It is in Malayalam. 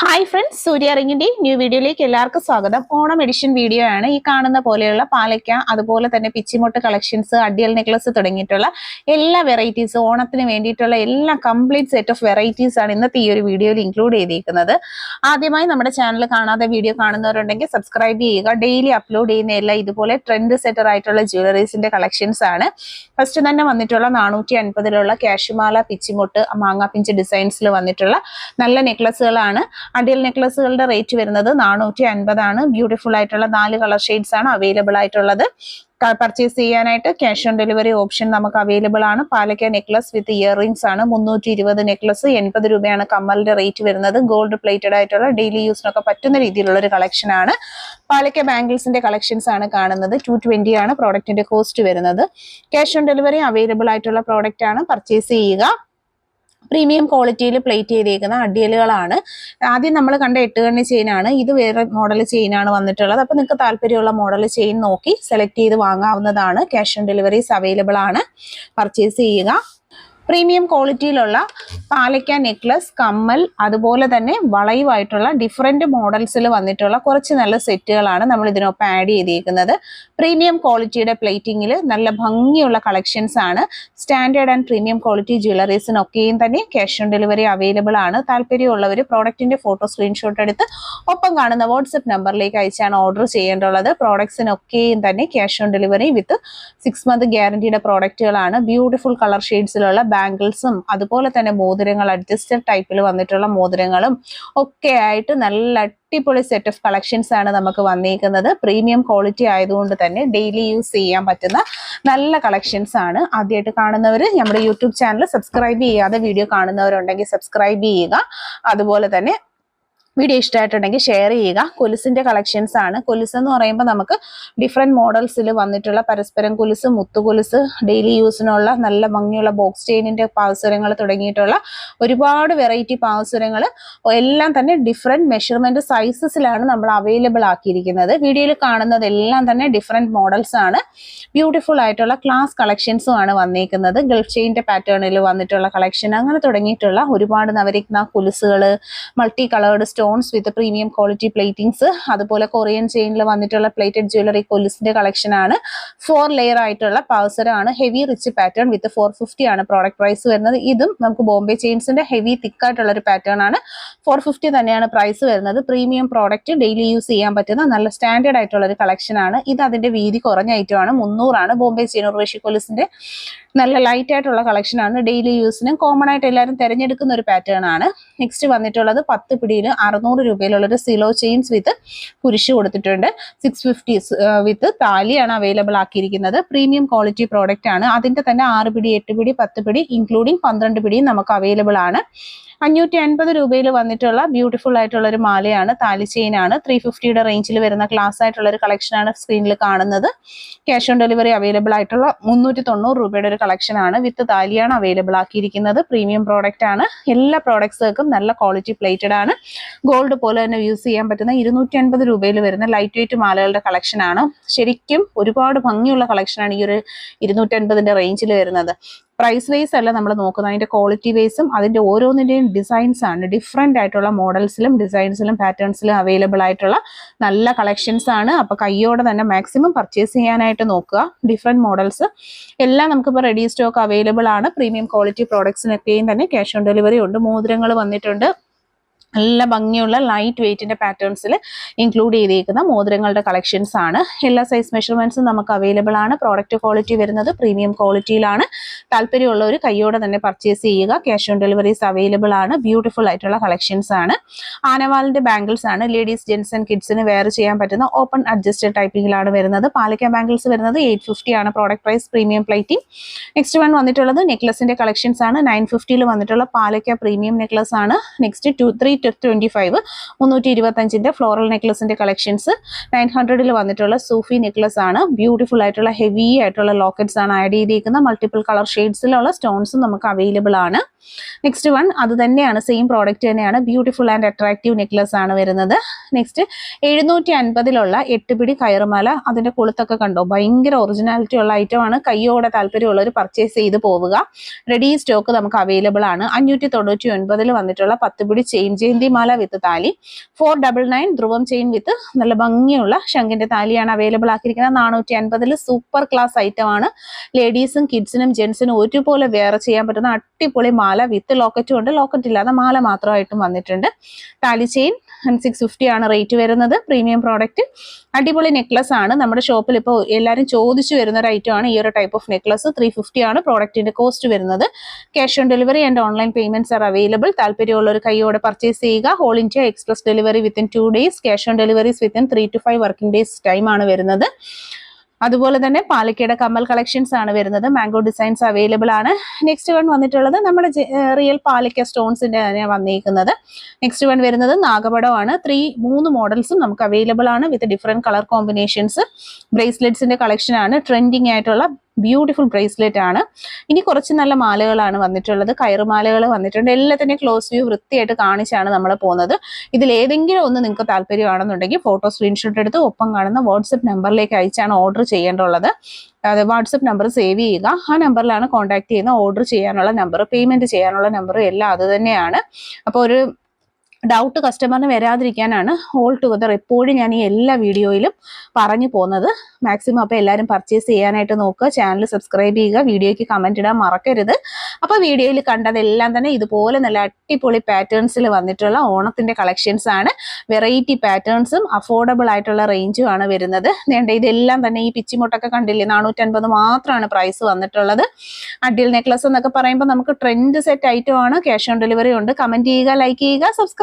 ഹായ് ഫ്രണ്ട്സ്, സൂര്യ റിങ്ങിന്റെ ന്യൂ വീഡിയോയിലേക്ക് എല്ലാവർക്കും സ്വാഗതം. ഓണം എഡിഷൻ വീഡിയോ ആണ്. ഈ കാണുന്ന പോലെയുള്ള പാലയ്ക്ക, അതുപോലെ തന്നെ പിച്ചിമൊട്ട് കളക്ഷൻസ്, അഡിയൽ നെക്ലസ് തുടങ്ങിയിട്ടുള്ള എല്ലാ വെറൈറ്റീസ്, ഓണത്തിന് വേണ്ടിയിട്ടുള്ള എല്ലാ കംപ്ലീറ്റ് സെറ്റ് ഓഫ് വെറൈറ്റീസ് ആണ് ഇന്നത്തെ ഈ ഒരു വീഡിയോയിൽ ഇൻക്ലൂഡ് ചെയ്തിരിക്കുന്നത്. ആദ്യമായി നമ്മുടെ ചാനൽ കാണാതെ വീഡിയോ കാണുന്നവരുണ്ടെങ്കിൽ സബ്സ്ക്രൈബ് ചെയ്യുക. ഡെയിലി അപ്ലോഡ് ചെയ്യുന്ന എല്ലാം ഇതുപോലെ ട്രെൻഡ് സെറ്റർ ആയിട്ടുള്ള ജ്വല്ലറീസിന്റെ കളക്ഷൻസ് ആണ്. ഫസ്റ്റ് തന്നെ വന്നിട്ടുള്ള 450 കാശുമാല, പിച്ചിമൊട്ട്, മാങ്ങാപ്പിഞ്ച് ഡിസൈൻസിൽ വന്നിട്ടുള്ള നല്ല നെക്ലസുകളാണ്. അഡിയൽ നെക്ലസുകളുടെ റേറ്റ് വരുന്നത് 450 ആണ്. ബ്യൂട്ടിഫുൾ ആയിട്ടുള്ള 4 കളർ ഷെയ്ഡ്സ് ആണ് അവൈലബിൾ ആയിട്ടുള്ളത്. പർച്ചേസ് ചെയ്യാനായിട്ട് ക്യാഷ് ഓൺ ഡെലിവറി ഓപ്ഷൻ നമുക്ക് അവൈലബിൾ ആണ്. പാലക്ക നെക്ലസ് വിത്ത് ഇയർ റിംഗ്സ് ആണ് 320 നെക്ലസ്. 80 രൂപയാണ് കമ്മലിന്റെ റേറ്റ് വരുന്നത്. ഗോൾഡ് പ്ലേറ്റഡ് ആയിട്ടുള്ള ഡെയിലി യൂസിനൊക്കെ പറ്റുന്ന രീതിയിലുള്ള ഒരു കളക്ഷൻ ആണ്. പാലക്ക ബാംഗിൾസിന്റെ കളക്ഷൻസ് ആണ് കാണുന്നത്. 220 ആണ് പ്രോഡക്റ്റിന്റെ കോസ്റ്റ് വരുന്നത്. ക്യാഷ് ഓൺ ഡെലിവറി അവൈലബിൾ ആയിട്ടുള്ള പ്രോഡക്റ്റ് ആണ്. പർച്ചേസ് ചെയ്യുക. പ്രീമിയം ക്വാളിറ്റിയിൽ പ്ലേറ്റ് ചെയ്തേക്കുന്ന അഡിയലുകളാണ്. ആദ്യം നമ്മൾ കണ്ട 8 കണ്ണി ചെയിനാണ്. ഇത് വേറെ മോഡൽ ചെയിനാണ് വന്നിട്ടുള്ളത്. അപ്പോൾ നിങ്ങൾക്ക് താല്പര്യമുള്ള മോഡൽ ചെയിൻ നോക്കി സെലക്ട് ചെയ്ത് വാങ്ങാവുന്നതാണ്. ക്യാഷ് ഓൺ ഡെലിവറീസ് അവൈലബിൾ ആണ്. പർച്ചേസ് ചെയ്യുക. പ്രീമിയം ക്വാളിറ്റിയിലുള്ള പാലക്ക നെക്ലസ്, കമ്മൽ, അതുപോലെ തന്നെ വളയുമായിട്ടുള്ള ഡിഫറെന്റ് മോഡൽസിൽ വന്നിട്ടുള്ള കുറച്ച് നല്ല സെറ്റുകളാണ് നമ്മൾ ഇതിനൊപ്പം ആഡ് ചെയ്തിരിക്കുന്നത്. പ്രീമിയം ക്വാളിറ്റിയുടെ പ്ലേറ്റിംഗിൽ നല്ല ഭംഗിയുള്ള കളക്ഷൻസ് ആണ്. സ്റ്റാൻഡേർഡ് ആൻഡ് പ്രീമിയം ക്വാളിറ്റി ജ്വല്ലറീസിനൊക്കെയും തന്നെ ക്യാഷ് ഓൺ ഡെലിവറി അവൈലബിൾ ആണ്. താല്പര്യമുള്ളവർ പ്രോഡക്റ്റിന്റെ ഫോട്ടോ സ്ക്രീൻഷോട്ട് എടുത്ത് ഒപ്പം കാണുന്ന വാട്സ്ആപ്പ് നമ്പറിലേക്ക് അയച്ചാണ് ഓർഡർ ചെയ്യേണ്ടുള്ളത്. പ്രോഡക്ട്സിനൊക്കെയും തന്നെ cash on delivery with 6 month ഗ്യാരണ്ടിയുടെ പ്രോഡക്റ്റുകളാണ്. ബ്യൂട്ടിഫുൾ കളർ ഷെയ്ഡ്സിലുള്ള ബാംഗിൾസും അതുപോലെ തന്നെ മോതിരങ്ങൾ, അഡ്ജസ്റ്റഡ് ടൈപ്പിൽ വന്നിട്ടുള്ള മോതിരങ്ങളും ഒക്കെ ആയിട്ട് നല്ല അടിപൊളി സെറ്റ് ഓഫ് കളക്ഷൻസ് ആണ് നമുക്ക് വന്നിരിക്കുന്നത്. പ്രീമിയം ക്വാളിറ്റി ആയതുകൊണ്ട് തന്നെ ഡെയിലി യൂസ് ചെയ്യാൻ പറ്റുന്ന നല്ല കളക്ഷൻസ് ആണ്. ആദ്യമായിട്ട് കാണുന്നവർ നമ്മുടെ യൂട്യൂബ് ചാനൽ സബ്സ്ക്രൈബ് ചെയ്യാതെ വീഡിയോ കാണുന്നവരുണ്ടെങ്കിൽ സബ്സ്ക്രൈബ് ചെയ്യുക. അതുപോലെ തന്നെ വീഡിയോ ഇഷ്ടമായിട്ടുണ്ടെങ്കിൽ ഷെയർ ചെയ്യുക. കൊലുസിന്റെ കളക്ഷൻസ് ആണ്. കൊലുസ് എന്ന് പറയുമ്പോൾ നമുക്ക് ഡിഫറെന്റ് മോഡൽസിൽ വന്നിട്ടുള്ള പരസ്പരം കൊലുസ്, മുത്തുകൊലുസ്, ഡെയിലി യൂസിനുള്ള നല്ല ഭംഗിയുള്ള ബോക്സ് ചെയിനിന്റെ പാവസുരങ്ങൾ തുടങ്ങിയിട്ടുള്ള ഒരുപാട് വെറൈറ്റി പാവസുരങ്ങൾ എല്ലാം തന്നെ ഡിഫറെന്റ് മെഷർമെന്റ് സൈസസിലാണ് നമ്മൾ അവൈലബിൾ ആക്കിയിരിക്കുന്നത്. വീഡിയോയിൽ കാണുന്നതെല്ലാം തന്നെ ഡിഫറെന്റ് മോഡൽസ് ആണ്. ബ്യൂട്ടിഫുൾ ആയിട്ടുള്ള ക്ലാസ് കളക്ഷൻസും ആണ് വന്നിരിക്കുന്നത്. ഗൾഫ് ചെയിന്റെ പാറ്റേണിൽ വന്നിട്ടുള്ള കളക്ഷൻ, അങ്ങനെ തുടങ്ങിയിട്ടുള്ള ഒരുപാട് നവരത്ന കൊലുസുകൾ, multi coloured stones with premium quality platings, അതുപോലെ കൊറിയൻ ചെയിനിൽ വന്നിട്ടുള്ള പ്ലേറ്റഡ് ജ്വല്ലറി കൊലുസിന്റെ കളക്ഷൻ ആണ്. 4 ലെയർ ആയിട്ടുള്ള പാവസരമാണ്. ഹെവി റിച്ച് പാറ്റേൺ വിത്ത് 450 ആണ് പ്രോഡക്റ്റ് പ്രൈസ് വരുന്നത്. ഇതും നമുക്ക് ബോംബെ ചെയിൻസിന്റെ ഹെവി തിക്കായിട്ടുള്ള ഒരു പാറ്റേൺ ആണ്. 450 തന്നെയാണ് പ്രൈസ് വരുന്നത്. പ്രീമിയം പ്രോഡക്റ്റ്, ഡെയിലി യൂസ് ചെയ്യാൻ പറ്റുന്ന നല്ല സ്റ്റാൻഡേർഡ് ആയിട്ടുള്ള ഒരു കളക്ഷൻ ആണ്. ഇത് അതിന്റെ വീതി കുറഞ്ഞ ഐറ്റം ആണ്. 300 ആണ്. ബോംബെ ചെയിൻ ഉർവശി കൊലുസിന്റെ നല്ല ലൈറ്റ് ആയിട്ടുള്ള കളക്ഷൻ ആണ്. ഡെയിലി യൂസിനും കോമൺ ആയിട്ട് എല്ലാവരും തിരഞ്ഞെടുക്കുന്ന ഒരു പാറ്റേൺ ആണ്. നെക്സ്റ്റ് വന്നിട്ടുള്ളത് 10 പിടിയിൽ 600 രൂപയിലുള്ള ഒരു സിലോ ചെയിൻസ് വിത്ത് കുരിശ് കൊടുത്തിട്ടുണ്ട്. 650 വിത്ത് താലിയാണ് അവൈലബിൾ ആക്കിയിരിക്കുന്നത്. പ്രീമിയം ക്വാളിറ്റി പ്രോഡക്റ്റ് ആണ്. അതിന്റെ തന്നെ 6 പിടി, 8 പിടി, 10 പിടി ഇൻക്ലൂഡിങ് 12 പിടിയും നമുക്ക് അവൈലബിൾ ആണ്. 550 രൂപയിൽ വന്നിട്ടുള്ള ബ്യൂട്ടിഫുൾ ആയിട്ടുള്ള ഒരു മാലയാണ്. താലി ചെയിൻ ആണ്. 350യുടെ റേഞ്ചിൽ വരുന്ന ക്ലാസ് ആയിട്ടുള്ള ഒരു കളക്ഷൻ ആണ് സ്ക്രീനിൽ കാണുന്നത്. ക്യാഷ് ഓൺ ഡെലിവറി അവൈലബിൾ ആയിട്ടുള്ള 390 രൂപയുടെ ഒരു കളക്ഷൻ ആണ്. വിത്ത് താലിയാണ് അവൈലബിൾ ആക്കിയിരിക്കുന്നത്. പ്രീമിയം പ്രോഡക്റ്റ് ആണ്. എല്ലാ പ്രോഡക്ട്സുകൾക്കും നല്ല ക്വാളിറ്റി പ്ലേറ്റഡ് ആണ്. ഗോൾഡ് പോലെ തന്നെ യൂസ് ചെയ്യാൻ പറ്റുന്ന 250 രൂപയിൽ വരുന്ന ലൈറ്റ് വെയിറ്റ് മാലകളുടെ കളക്ഷൻ ആണ്. ശരിക്കും ഒരുപാട് ഭംഗിയുള്ള കളക്ഷൻ ആണ് ഈ ഒരു 250ന്റെ റേഞ്ചിൽ വരുന്നത്. പ്രൈസ് വൈസ് അല്ല നമ്മൾ നോക്കുന്നത്, അതിന്റെ ക്വാളിറ്റി വൈസും അതിന്റെ ഓരോന്നിന്റെയും ഡിസൈൻസ് ആണ്. ഡിഫറെന്റ് ആയിട്ടുള്ള മോഡൽസിലും ഡിസൈൻസിലും പാറ്റേൺസിലും അവൈലബിൾ ആയിട്ടുള്ള നല്ല കളക്ഷൻസ് ആണ്. അപ്പൊ കയ്യോടെ തന്നെ മാക്സിമം പർച്ചേസ് ചെയ്യാനായിട്ട് നോക്കുക. ഡിഫറെന്റ് മോഡൽസ് എല്ലാം നമുക്കിപ്പോൾ റെഡി സ്റ്റോക്ക് അവൈലബിൾ ആണ്. പ്രീമിയം ക്വാളിറ്റി പ്രോഡക്ട്സിനൊക്കെയും തന്നെ ക്യാഷ് ഓൺ ഡെലിവറി ഉണ്ട്. മോതിരങ്ങൾ വന്നിട്ടുണ്ട്. നല്ല ഭംഗിയുള്ള ലൈറ്റ് വെയിറ്റിന്റെ പാറ്റേൺസിൽ ഇൻക്ലൂഡ് ചെയ്തിരിക്കുന്ന മോതിരങ്ങളുടെ കളക്ഷൻസ് ആണ്. എല്ലാ സൈസ് മെഷർമെന്റ്സും നമുക്ക് അവൈലബിൾ ആണ്. പ്രോഡക്റ്റ് ക്വാളിറ്റി വരുന്നത് പ്രീമിയം ക്വാളിറ്റിയിലാണ്. താല്പര്യമുള്ളവർ കയ്യോടെ തന്നെ പർച്ചേസ് ചെയ്യുക. ക്യാഷ് ഓൺ ഡെലിവറീസ് അവൈലബിൾ ആണ്. ബ്യൂട്ടിഫുൾ ആയിട്ടുള്ള കളക്ഷൻസ് ആണ്. ആനവാലിന്റെ ബാംഗിൾസ് ആണ്. ലേഡീസ്, ജെന്റ്സ് ആൻഡ് കിഡ്സിന് വെയർ ചെയ്യാൻ പറ്റുന്ന ഓപ്പൺ അഡ്ജസ്റ്റഡ് ടൈപ്പിങ്ങിലാണ് വരുന്നത്. പാലക്ക ബാംഗിൾസ് വരുന്നത് 850 ആണ് product price. Premium plating. Next one വന്നിട്ടുള്ളത് നെക്ലസിന്റെ കളക്ഷൻസ് ആണ്. 950ൽ വന്നിട്ടുള്ള പാലക്ക പ്രീമിയം നെക്ലസ് ആണ്. നെക്സ്റ്റ് 325 325ന്റെ ഫ്ലോറൽ നെക്ലസിന്റെ കളക്ഷൻസ്. 900ൽ വന്നിട്ടുള്ള സൂഫി നെക്ലസ് ആണ്. ബ്യൂട്ടിഫുൾ ആയിട്ടുള്ള ഹെവി ആയിട്ടുള്ള ലോക്കറ്റ്സ് ആണ് ആഡ് ചെയ്തിരിക്കുന്ന. മൾട്ടിപ്പിൾ കളർ ഷെയ്ഡ്സിലുള്ള സ്റ്റോൺസും നമുക്ക് അവൈലബിൾ ആണ്. നെക്സ്റ്റ് വൺ അത് തന്നെയാണ്, സെയിം പ്രോഡക്റ്റ് തന്നെയാണ്. ബ്യൂട്ടിഫുൾ ആൻഡ് അട്രാക്റ്റീവ് നെക്ലസ് ആണ് വരുന്നത്. നെക്സ്റ്റ് 750ലുള്ള 8 പിടി കയറുമാല. അതിന്റെ കൊളുത്തൊക്കെ കണ്ടോ, ഭയങ്കര ഒറിജിനാലിറ്റി ഉള്ള ഐറ്റം ആണ്. കയ്യോടെ താല്പര്യമുള്ളവർ പർച്ചേസ് ചെയ്ത് പോവുക. റെഡി സ്റ്റോക്ക് നമുക്ക് അവൈലബിൾ ആണ്. 599ൽ വന്നിട്ടുള്ള 10 പിടി ചെയിൻ വൈജയന്തി മാല വിത്ത് താലി 499 ധ്രുവം ചെയിൻ വിത്ത് നല്ല ഭംഗിയുള്ള ശംഖിന്റെ താലിയാണ് അവൈലബിൾ ആക്കിയിരിക്കുന്നത്. 450 സൂപ്പർ ക്ലാസ് ഐറ്റം ആണ്. ലേഡീസും കിഡ്സിനും ജെന്റ്സിനും ഒരുപോലെ വെയർ ചെയ്യാൻ പറ്റുന്ന അടിപൊളി മാല വിത്ത് ലോക്കറ്റും ഉണ്ട്, ലോക്കറ്റ് ഇല്ലാതെ മാല മാത്രമായിട്ടും വന്നിട്ടുണ്ട്. താലി ചെയിൻ 650 ആണ് റേറ്റ് വരുന്നത്. പ്രീമിയം പ്രോഡക്റ്റ്, അടിപൊളി നെക്ലസ് ആണ്. നമ്മുടെ ഷോപ്പിൽ ഇപ്പോൾ എല്ലാവരും ചോദിച്ചു വരുന്ന ഒരു ഐറ്റം ആണ് ഈ ഒരു ടൈപ്പ് ഓഫ് നെക്ലസ്. 350 ആണ് പ്രോഡക്റ്റിന്റെ കോസ്റ്റ് വരുന്നത്. Cash on delivery and online payments are available. താല്പര്യമുള്ളവർ കൈയോടെ പർച്ചേസ് ചെയ്യുക. Whole India express delivery within 2 days. Cash on deliveries within 3 to 5 working days time ആണ് വരുന്നത്. അതുപോലെ തന്നെ പാലക്കയുടെ കമ്മൽ കളക്ഷൻസ് ആണ് വരുന്നത്. മാംഗോ ഡിസൈൻസ് അവൈലബിൾ ആണ്. നെക്സ്റ്റ് വൺ വന്നിട്ടുള്ളത് നമ്മുടെ റിയൽ പാലക്ക സ്റ്റോൺസിന്റെ തന്നെയാണ് വന്നിരിക്കുന്നത്. നെക്സ്റ്റ് വൺ വരുന്നത് നാഗപടമാണ്. 3 മോഡൽസും നമുക്ക് അവൈലബിൾ ആണ് വിത്ത് ഡിഫറെന്റ് കളർ കോമ്പിനേഷൻസ്. ബ്രേസ്ലെറ്റ്സിന്റെ കളക്ഷൻ ആണ്. ട്രെൻഡിങ് ആയിട്ടുള്ള ബ്യൂട്ടിഫുൾ ബ്രേസ്ലെറ്റ് ആണ്. ഇനി കുറച്ച് നല്ല മാലകളാണ് വന്നിട്ടുള്ളത്. കയറുമാലകൾ വന്നിട്ടുണ്ട്. എല്ലാത്തിൻ്റെയും ക്ലോസ് വ്യൂ വൃത്തിയായിട്ട് കാണിച്ചാണ് നമ്മൾ പോകുന്നത്. ഇതിൽ ഏതെങ്കിലും ഒന്ന് നിങ്ങൾക്ക് താല്പര്യമാണെന്നുണ്ടെങ്കിൽ ഫോട്ടോ സ്ക്രീൻഷോട്ട് എടുത്ത് ഒപ്പം കാണുന്ന വാട്സപ്പ് നമ്പറിലേക്ക് അയച്ചാണ് ഓർഡർ ചെയ്യേണ്ടുള്ളത്. അത് വാട്സപ്പ് നമ്പർ സേവ് ചെയ്യുക. ആ നമ്പറിലാണ് കോൺടാക്ട് ചെയ്യുന്ന ഓർഡർ ചെയ്യാനുള്ള നമ്പർ, പേയ്മെന്റ് ചെയ്യാനുള്ള നമ്പർ എല്ലാം അത് തന്നെയാണ്. അപ്പോൾ ഒരു ഡൗട്ട് കസ്റ്റമറിന് വരാതിരിക്കാനാണ് ഓൾ ടുഗദർ എപ്പോഴും ഞാൻ ഈ എല്ലാ വീഡിയോയിലും പറഞ്ഞു പോകുന്നത്. മാക്സിമം അപ്പോൾ എല്ലാവരും പർച്ചേസ് ചെയ്യാനായിട്ട് നോക്കുക. ചാനൽ സബ്സ്ക്രൈബ് ചെയ്യുക. വീഡിയോയ്ക്ക് കമന്റ് ഇടാൻ മറക്കരുത്. അപ്പോൾ വീഡിയോയിൽ കണ്ടതെല്ലാം തന്നെ ഇതുപോലെ നല്ല അടിപൊളി പാറ്റേൺസിൽ വന്നിട്ടുള്ള ഓണത്തിന്റെ കളക്ഷൻസ് ആണ്. വെറൈറ്റി പാറ്റേൺസും അഫോർഡബിൾ ആയിട്ടുള്ള റേഞ്ചും ആണ് വരുന്നത്. ഇതെല്ലാം തന്നെ ഈ പിച്ചിമുട്ടൊക്കെ കണ്ടില്ലേ, 450 മാത്രമാണ് പ്രൈസ് വന്നിട്ടുള്ളത്. അഡിൽ നെക്ലസ് എന്നൊക്കെ പറയുമ്പോൾ നമുക്ക് ട്രെൻഡ് സെറ്റ് ഐറ്റം ആണ്. ക്യാഷ് ഓൺ ഡെലിവറി ഉണ്ട്. കമന്റ് ചെയ്യുക, ലൈക്ക് ചെയ്യുക, സബ്സ്ക്രൈബ്